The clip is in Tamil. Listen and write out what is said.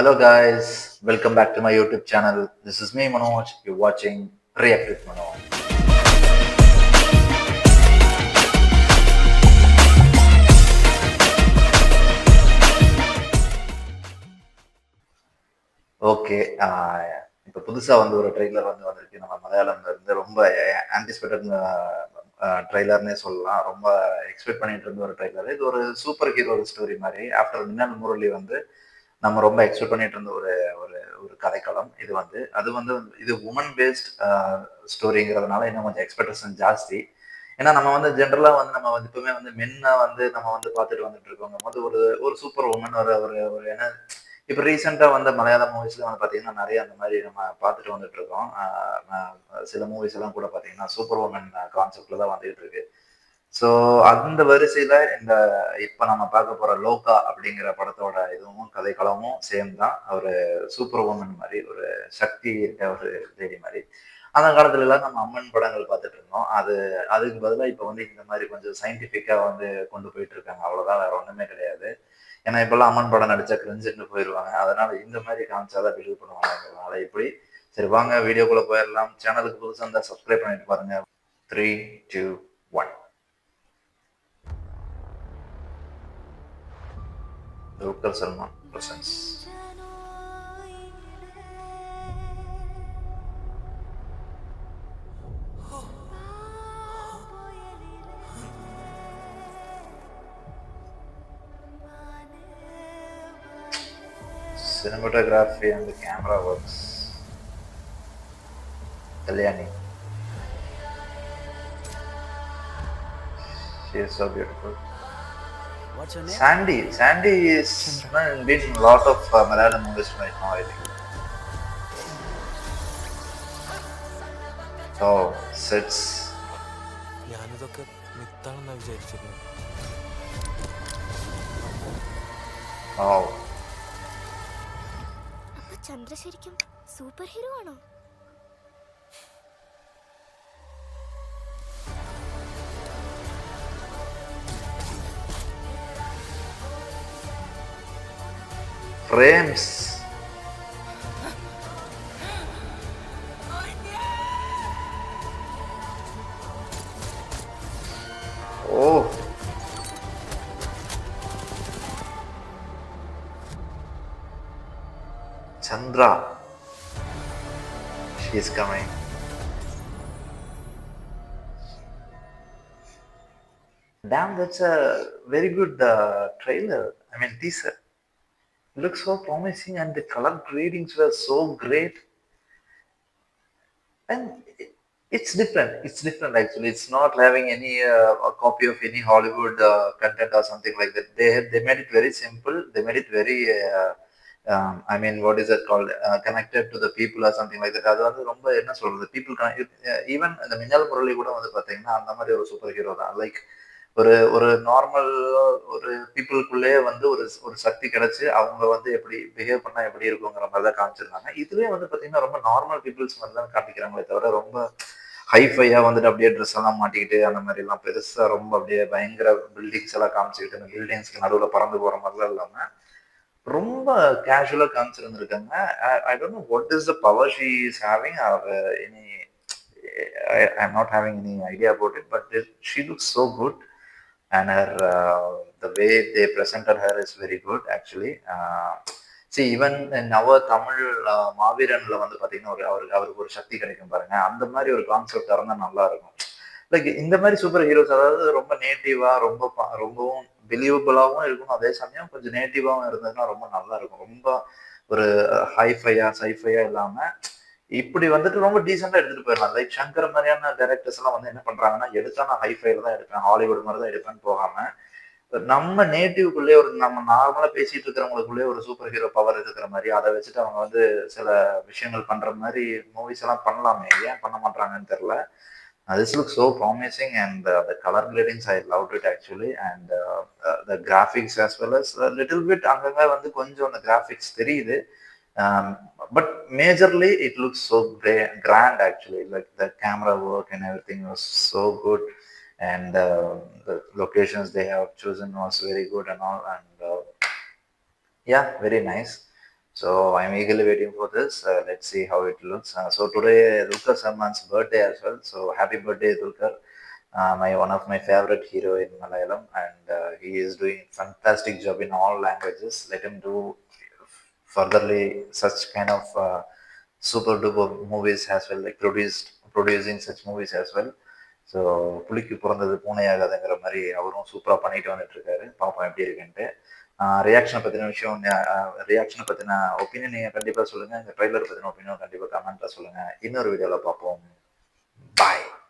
Hello guys, welcome back to my YouTube channel. This is me Manoj. You're watching React with Manoj. Okay. இப்போ புதுசா வந்து ஒரு ட்ரெய்லர் வந்திருக்கு. நம்ம மலையாளம்ல இருந்து ரொம்ப ஆன்டிசிபேட்டட் ட்ரெய்லர்னே சொல்லலாம். ரொம்ப எக்ஸ்பெக்ட் பண்ணிட்டு இருந்த ஒரு ட்ரெய்லர். இது ஒரு சூப்பர் ஹீரோ ஸ்டோரி மாரி. ஆஃப்டர் மின்னல் முரளி வந்து நம்ம ரொம்ப எக்ஸ்பெக்ட் பண்ணிட்டு இருந்த ஒரு ஒரு ஒரு கதைக்களம். அது வந்து இது வுமன் பேஸ்ட் ஸ்டோரிங்கிறதுனால இன்னும் கொஞ்சம் எக்ஸ்பெக்டேஷன் ஜாஸ்தி. ஏன்னா நம்ம வந்து ஜென்ரலா வந்து நம்ம வந்து எப்பவுமே வந்து மென்ன வந்து நம்ம வந்து பார்த்துட்டு வந்துட்டு இருக்கோங்கும்போது ஒரு ஒரு சூப்பர் வுமன் ஒரு ஒரு ஒரு என்ன இப்ப ரீசெண்டா வந்த மலையாள மூவிஸ்ல வந்து பாத்தீங்கன்னா நெறைய அந்த மாரி நம்ம பார்த்துட்டு வந்துட்டு இருக்கோம். சில மூவிஸ் எல்லாம் கூட பாத்தீங்கன்னா சூப்பர் வுமன் கான்செப்ட்ல தான் வந்துட்டு இருக்கு. ஸோ அந்த வரிசையில இப்ப நம்ம பார்க்க போற லோகா அப்படிங்கிற படத்தோட இதுவும் கதைக்களமும் சேம் தான். ஒரு சூப்பர் வுமன் மாரி ஒரு சக்தி இருக்க ஒரு லேடி மாரி. அந்த காலத்துல எல்லாம் நம்ம அம்மன் படங்கள் பார்த்துட்டு இருந்தோம். அதுக்கு பதிலா இப்ப வந்து இந்த மாரி கொஞ்சம் சயின்டிஃபிக்கா வந்து கொண்டு போயிட்டு இருக்காங்க. அவ்வளவுதான், வேற ஒண்ணுமே கிடையாது. ஏன்னா இப்பல்லாம் அம்மன் படம் நடிச்சா கிரிஞ்சுன்னு போயிருவாங்க. அதனால இந்த மாரி காமிச்சாதான் பிலீவ் பண்ணுவாங்கங்கிறதுனால இப்படி. சரி வாங்க வீடியோக்குள்ள போயிரலாம். சேனலுக்கு புதுசா இருந்தா சப்ஸ்கிரைப் பண்ணிட்டு பாருங்க. 3, 2, 1. Dulquer Salman presents. Cinematography and the camera works. Kalyani. She is so beautiful. What's your name? Sandy. Sandy is been in a lot of Malayalam movies right now, I think. Oh, sets. ഞാനിതൊക്കെ മിത്താണെന്നാ വിചാരിച്ചിരുന്നത്. Oh. അപ്പൊ ചന്ദ്ര ശരിക്കും സൂപ്പർ ഹീറോ ആണോ? Frames. Oh. Chandra. She is coming. Damn, that's a very good trailer. I mean, teaser. Looks so promising, and the color gradings were so great. And it's different. It's different actually. It's not having any a copy of any Hollywood content or something like that. They made it very simple. They made it very I mean, what is it called, connected to the people or something like that. அது வந்து ரொம்ப என்ன சொல்றது, people ஈவன் இந்த மின்னல் முரளி கூட வந்து பாத்தீங்கன்னா அந்த மாதிரி ஒரு சூப்பர் ஹீரோ தான். லைக் ஒரு ஒரு நார்மல் ஒரு பீப்புளுக்குள்ளே வந்து ஒரு ஒரு சக்தி கிடைச்சு அவங்க வந்து எப்படி பிஹேவ் பண்ணா எப்படி இருக்குங்கிற மாதிரி தான் காமிச்சிருந்தாங்க. இதுலயே வந்து பாத்தீங்கன்னா ரொம்ப நார்மல் பீப்புள்ஸ் மாதிரி தான் காட்டிக்கிறாங்களே தவிர ரொம்ப ஹைஃபையா வந்துட்டு அப்படியே ட்ரெஸ் எல்லாம் மாட்டிக்கிட்டு அந்த மாதிரி எல்லாம் பெருசா ரொம்ப அப்படியே பயங்கர பில்டிங்ஸ் எல்லாம் காமிச்சுக்கிட்டு அந்த பில்டிங்ஸ்க்கு நடுவுல பறந்து போற மாதிரிலாம் இல்லாம ரொம்ப கேஷுவலா காமிச்சிருந்திருக்காங்க. I don't know what is the power she is having or any I am not having any idea about it, but she looks so good. And her the way they presented her is very good actually. See, even in our Tamil மாவீரன்ல வந்து பாத்தீங்கன்னா அவருக்கு ஒரு சக்தி கிடைக்கும் பாருங்க. அந்த மாதிரி ஒரு கான்செப்ட் இருந்தா நல்லா இருக்கும். லைக் இந்த மாதிரி சூப்பர் ஹீரோஸ் அதாவது ரொம்ப நேட்டிவா ரொம்பவும் பிலீவபிளாவும் இருக்கணும். அதே சமயம் கொஞ்சம் நேட்டிவாவும் இருந்ததுன்னா ரொம்ப நல்லா இருக்கும். ரொம்ப ஒரு ஹைஃபையா சைஃபையா இல்லாம இப்படி வந்துட்டு ரொம்ப டீசெண்டா எடுத்துட்டு போயிடலாம். லைக் சங்கர் மாதிரியான டைரக்டர்ஸ் எல்லாம் வந்து என்ன பண்றாங்கன்னா, எடுத்தா நான் ஹைஃபைல தான் எடுப்பேன், ஹாலிவுட் மாதிரி தான் எடுப்பேன்னு போகாம, நம்ம நேட்டிவ்க்குள்ளே ஒரு நம்ம நார்மலா பேசிட்டு இருக்கிறவங்களுக்குள்ளே ஒரு சூப்பர் ஹீரோ பவர் இருக்கிற மாதிரி, அதை வச்சுட்டு அவங்க வந்து சில விஷயங்கள் பண்ற மாதிரி மூவிஸ் எல்லாம் பண்ணலாமே, ஏன் பண்ண மாட்டாங்கன்னு தெரியல. This looks so promising, and the color gradings I loved it actually, and the graphics as well as a little bit அங்கங்க வந்து கொஞ்சம் அந்த graphics தெரியுது. Um, but majorly it looks so grand actually. Like the camera work and everything was so good, and the locations they have chosen was very good and all, and yeah, very nice. So I'm eagerly waiting for this. Let's see how it looks. So today Dulquer Salman's birthday as well. So happy birthday, Dulquer! My one of my favorite hero in Malayalam, and he is doing fantastic job in all languages. Let him do furtherly such kind of super duper movies as well, like producing such movies as well. So புலிக்கு பிறந்தது பூனையாகாதுங்கிற மாதிரி அவரும் சூப்பராக பண்ணிட்டு வந்துட்டு இருக்காரு. பார்ப்போம் எப்படி இருக்குன்ட்டு. ரியாக்ஷனை பற்றின விஷயம், ரியாக்ஷனை பற்றின ஒப்பீனியன் நீங்கள் கண்டிப்பாக சொல்லுங்கள். இந்த ட்ரைலர் பற்றின ஒப்பீனியன் கண்டிப்பாக கமெண்ட்டில் சொல்லுங்கள். இன்னொரு வீடியோவில் பார்ப்போம். பாய்.